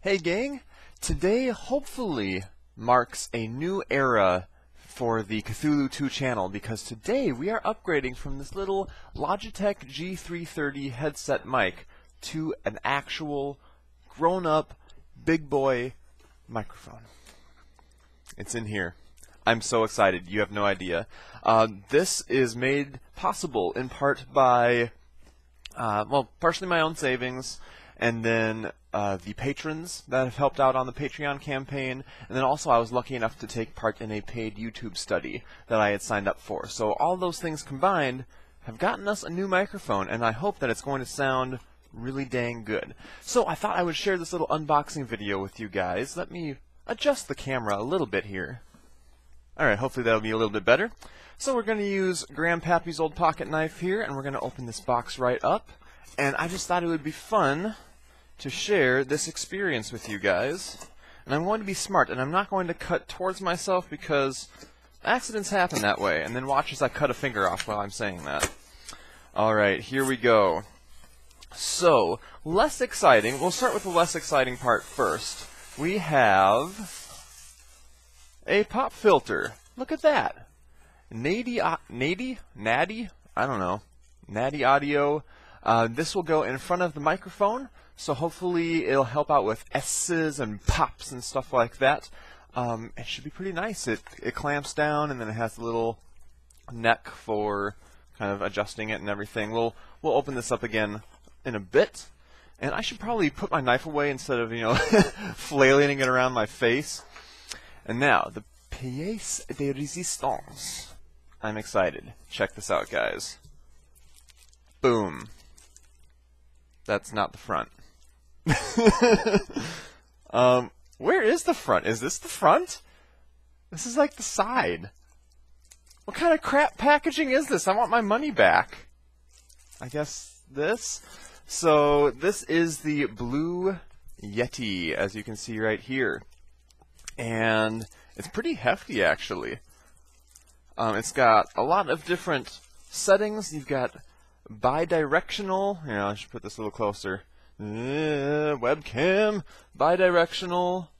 Hey gang, today hopefully marks a new era for the Cthulhu 2 channel because today we are upgrading from this little Logitech G330 headset mic to an actual grown-up big boy microphone. It's in here. I'm so excited, you have no idea. This is made possible in part by, partially my own savings, and then the patrons that have helped out on the Patreon campaign, and then also I was lucky enough to take part in a paid YouTube study that I had signed up for. So all those things combined have gotten us a new microphone, and I hope that it's going to sound really dang good. So I thought I would share this little unboxing video with you guys. Let me adjust the camera a little bit here. Alright, hopefully that'll be a little bit better. So we're going to use Grandpappy's old pocket knife here, and we're going to open this box right up. And I just thought it would be fun to share this experience with you guys. And I'm going to be smart, and I'm not going to cut towards myself because accidents happen that way. And then watch as I cut a finger off while I'm saying that. Alright, here we go. So, less exciting. We'll start with the less exciting part first. We have a pop filter. Look at that. Natty? I don't know. Natty Audio. This will go in front of the microphone, so hopefully it'll help out with S's and pops and stuff like that. It should be pretty nice. It clamps down, and then it has a little neck for kind of adjusting it and everything. We'll open this up again in a bit, and I should probably put my knife away instead of, flailing it around my face. And now, the pièce de résistance. I'm excited. Check this out, guys. Boom. That's not the front. Where is the front? Is this the front? This is like the side. What kind of crap packaging is this? I want my money back. I guess this? So, this is the blue Yeti, as you can see right here. And it's pretty hefty, actually. It's got a lot of different settings. You've got bi-directional. I should put this a little closer. Webcam. Bi-directional,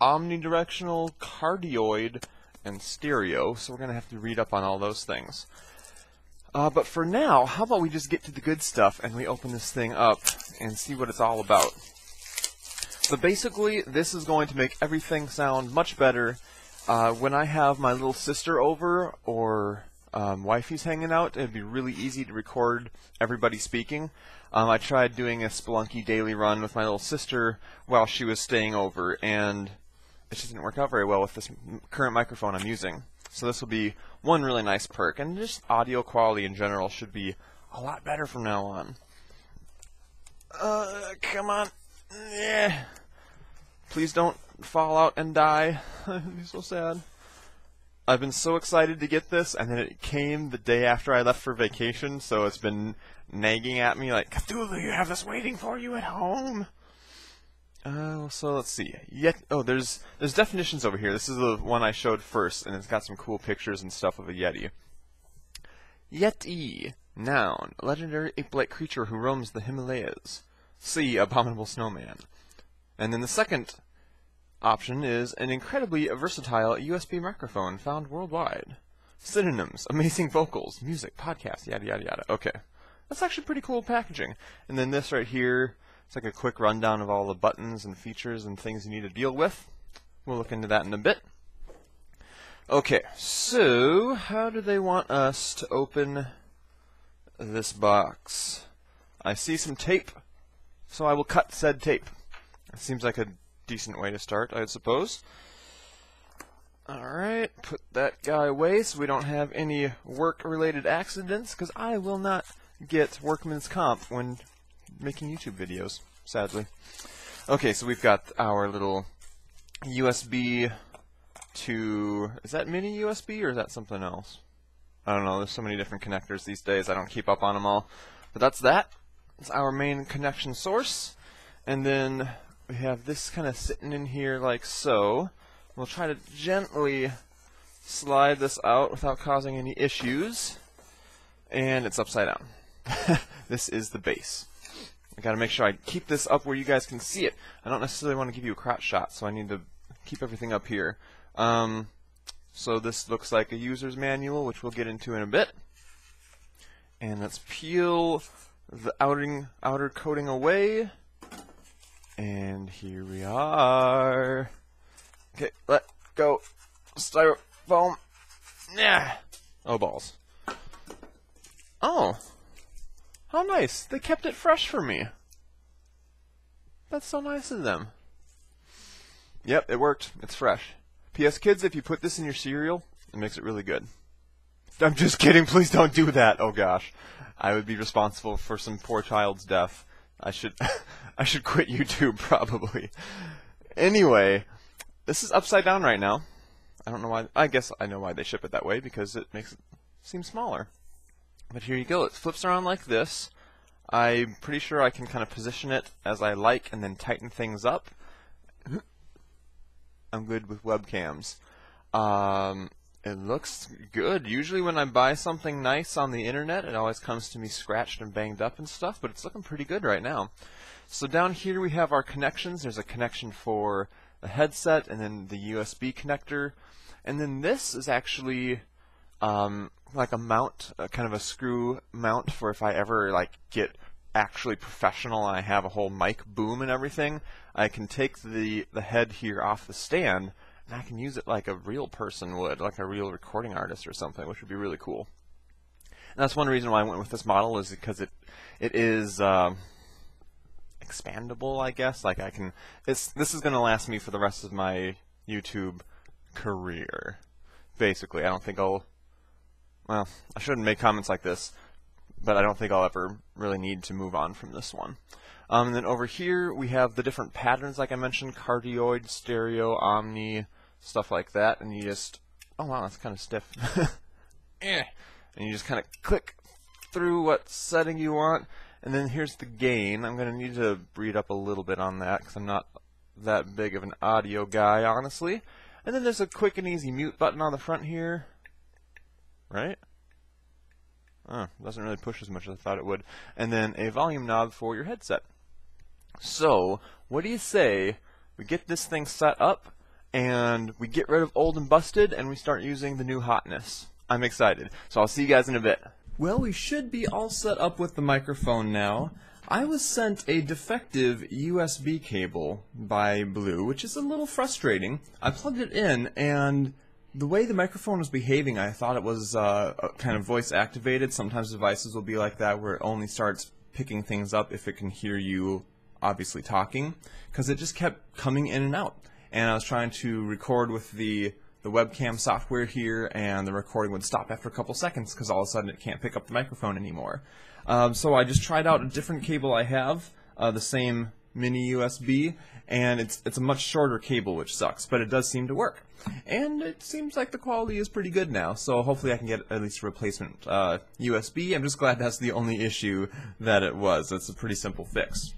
omnidirectional, cardioid, and stereo. So we're going to have to read up on all those things. But for now, how about we just get to the good stuff and we open this thing up and see what it's all about. So basically, this is going to make everything sound much better. When I have my little sister over or wifey's hanging out, it'd be really easy to record everybody speaking. I tried doing a Spelunky daily run with my little sister while she was staying over, and it just didn't work out very well with this current microphone I'm using. So this will be one really nice perk, and just audio quality in general should be a lot better from now on. Come on. Yeah. Please don't fall out and die. I'd be so sad. I've been so excited to get this, and then it came the day after I left for vacation, so it's been nagging at me like, Cthulhu, you have this waiting for you at home. So let's see. There's definitions over here. This is the one I showed first, and it's got some cool pictures and stuff of a Yeti. Yeti. Noun. A legendary ape-like creature who roams the Himalayas. See abominable snowman. And then the second option is an incredibly versatile USB microphone found worldwide. Synonyms, amazing vocals, music, podcast, yada yada yada. Okay. That's actually pretty cool packaging. And then this right here, it's like a quick rundown of all the buttons and features and things you need to deal with. We'll look into that in a bit. Okay, so how do they want us to open this box? I see some tape, so I will cut said tape. It seems like a decent way to start, I suppose. Alright, put that guy away so we don't have any work-related accidents, because I will not get workman's comp when making YouTube videos, sadly. Okay, so we've got our little USB to... Is that mini USB or is that something else? I don't know, there's so many different connectors these days, I don't keep up on them all. But that's that. It's our main connection source. And then we have this kind of sitting in here like so. We'll try to gently slide this out without causing any issues. And it's upside down. This is the base. I gotta make sure I keep this up where you guys can see it. I don't necessarily want to give you a crotch shot, so I need to keep everything up here. So this looks like a user's manual, which we'll get into in a bit. And let's peel the outer coating away. And here we are. Okay, let go. Styrofoam. Yeah. Oh, balls. Oh. How nice. They kept it fresh for me. That's so nice of them. Yep, it worked. It's fresh. P.S. Kids, if you put this in your cereal, it makes it really good. I'm just kidding. Please don't do that. Oh, gosh. I would be responsible for some poor child's death. I should I should quit YouTube, probably. Anyway, this is upside down right now. I don't know why. I guess I know why they ship it that way, because it makes it seem smaller. But here you go. It flips around like this. I'm pretty sure I can kind of position it as I like and then tighten things up. I'm good with webcams. It looks good. Usually when I buy something nice on the internet, it always comes to me scratched and banged up and stuff, but it's looking pretty good right now. So down here we have our connections. There's a connection for the headset and then the USB connector. And then this is actually like a mount, kind of a screw mount for if I ever like get actually professional and I have a whole mic boom and everything, I can take the head here off the stand and I can use it like a real person would, like a real recording artist or something, which would be really cool. And that's one reason why I went with this model, is because it is expandable, I guess. Like I can, this is going to last me for the rest of my YouTube career. Basically, I don't think I'll, well, I shouldn't make comments like this, but I don't think I'll ever really need to move on from this one. And then over here we have the different patterns, like I mentioned, cardioid, stereo, omni, stuff like that. And you just, oh wow, that's kind of stiff. And you just kind of click through what setting you want. And then here's the gain. I'm going to need to read up a little bit on that because I'm not that big of an audio guy, honestly. And then there's a quick and easy mute button on the front here. Right? Oh, doesn't really push as much as I thought it would. And then a volume knob for your headset. So, what do you say we get this thing set up and we get rid of old and busted and we start using the new hotness? I'm excited. So I'll see you guys in a bit. Well, we should be all set up with the microphone now. I was sent a defective USB cable by Blue, which is a little frustrating. I plugged it in, and the way the microphone was behaving, I thought it was kind of voice activated. Sometimes devices will be like that, where it only starts picking things up if it can hear you obviously talking, because it just kept coming in and out. And I was trying to record with the webcam software here, and the recording would stop after a couple seconds because all of a sudden it can't pick up the microphone anymore. So I just tried out a different cable I have, the same mini USB, and it's a much shorter cable, which sucks, but it does seem to work. And it seems like the quality is pretty good now, so hopefully I can get at least a replacement USB. I'm just glad that's the only issue that it was. It's a pretty simple fix.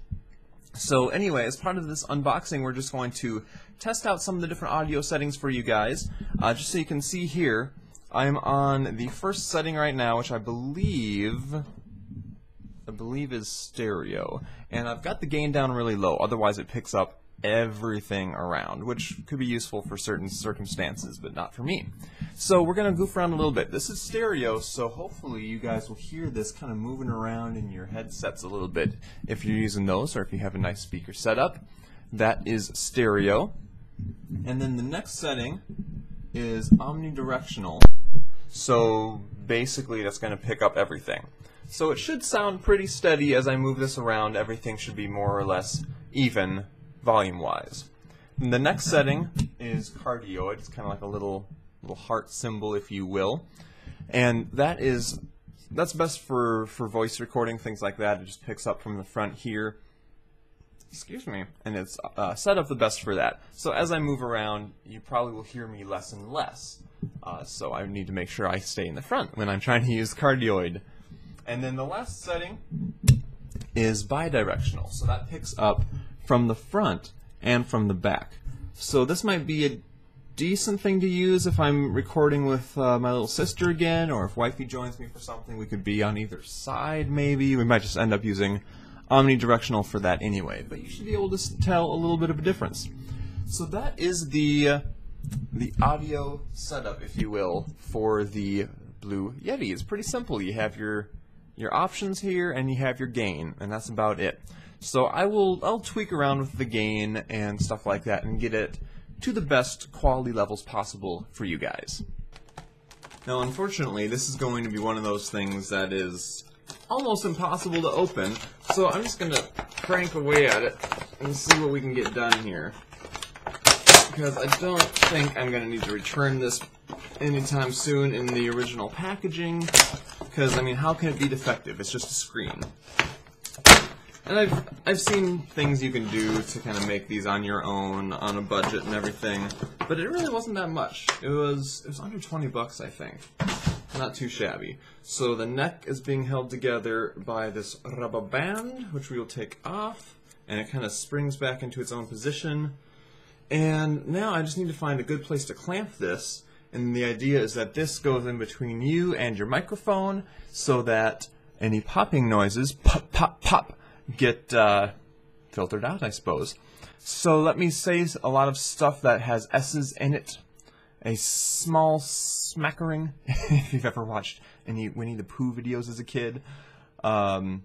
So anyway, as part of this unboxing, we're just going to test out some of the different audio settings for you guys. Just so you can see here, I'm on the first setting right now, which I believe is stereo. And I've got the gain down really low, otherwise it picks up everything around, which could be useful for certain circumstances, but not for me. So we're going to goof around a little bit. This is stereo, so hopefully you guys will hear this kind of moving around in your headsets a little bit if you're using those, or if you have a nice speaker setup. That is stereo. And then the next setting is omnidirectional. So basically that's going to pick up everything. So it should sound pretty steady as I move this around. Everything should be more or less even volume-wise. And the next setting is cardioid. It's kind of like a little heart symbol, if you will. And that's best for voice recording, things like that. It just picks up from the front here. Excuse me. And it's set up the best for that. So as I move around, you probably will hear me less and less. So I need to make sure I stay in the front when I'm trying to use cardioid. And then the last setting is bidirectional. So that picks up from the front and from the back. So this might be a decent thing to use if I'm recording with my little sister again, or if wifey joins me for something. We could be on either side maybe. We might just end up using omnidirectional for that anyway, but you should be able to tell a little bit of a difference. So that is the audio setup, if you will, for the Blue Yeti. It's pretty simple. You have your options here, and you have your gain, and that's about it. So I'll tweak around with the gain and stuff like that and get it to the best quality levels possible for you guys. Now, unfortunately, this is going to be one of those things that is almost impossible to open, so I'm just going to crank away at it and see what we can get done here. Because I don't think I'm going to need to return this anytime soon in the original packaging, because, I mean, how can it be defective? It's just a screen. And I've seen things you can do to kind of make these on your own, on a budget and everything, but it really wasn't that much. It was under 20 bucks, I think. Not too shabby. So the neck is being held together by this rubber band, which we will take off, and it kind of springs back into its own position. And now I just need to find a good place to clamp this, and the idea is that this goes in between you and your microphone so that any popping noises, pop, pop, pop, get filtered out, I suppose. So let me say a lot of stuff that has S's in it. A small smackering, if you've ever watched any Winnie the Pooh videos as a kid. And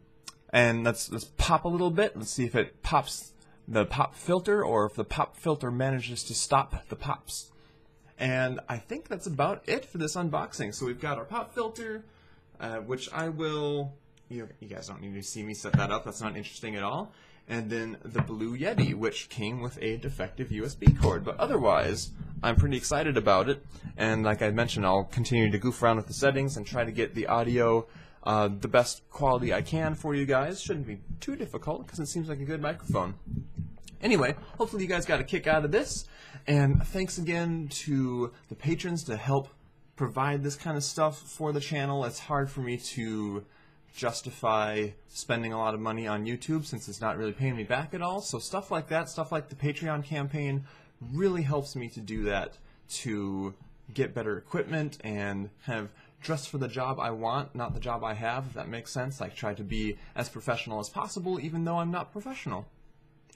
let's pop a little bit. Let's see if it pops the pop filter, or if the pop filter manages to stop the pops. And I think that's about it for this unboxing. So we've got our pop filter, which I will... You guys don't need to see me set that up. That's not interesting at all. And then the Blue Yeti, which came with a defective USB cord. But otherwise, I'm pretty excited about it. And like I mentioned, I'll continue to goof around with the settings and try to get the audio the best quality I can for you guys. Shouldn't be too difficult because it seems like a good microphone. Anyway, hopefully you guys got a kick out of this. And thanks again to the patrons to help provide this kind of stuff for the channel. It's hard for me to justify spending a lot of money on YouTube since it's not really paying me back at all. So stuff like that, stuff like the Patreon campaign, really helps me to do that, to get better equipment and kind of dress for the job I want, not the job I have, if that makes sense. Like, try to be as professional as possible, even though I'm not professional.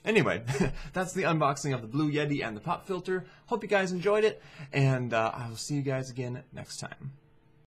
Anyway, that's the unboxing of the Blue Yeti and the pop filter. Hope you guys enjoyed it, and I will see you guys again next time.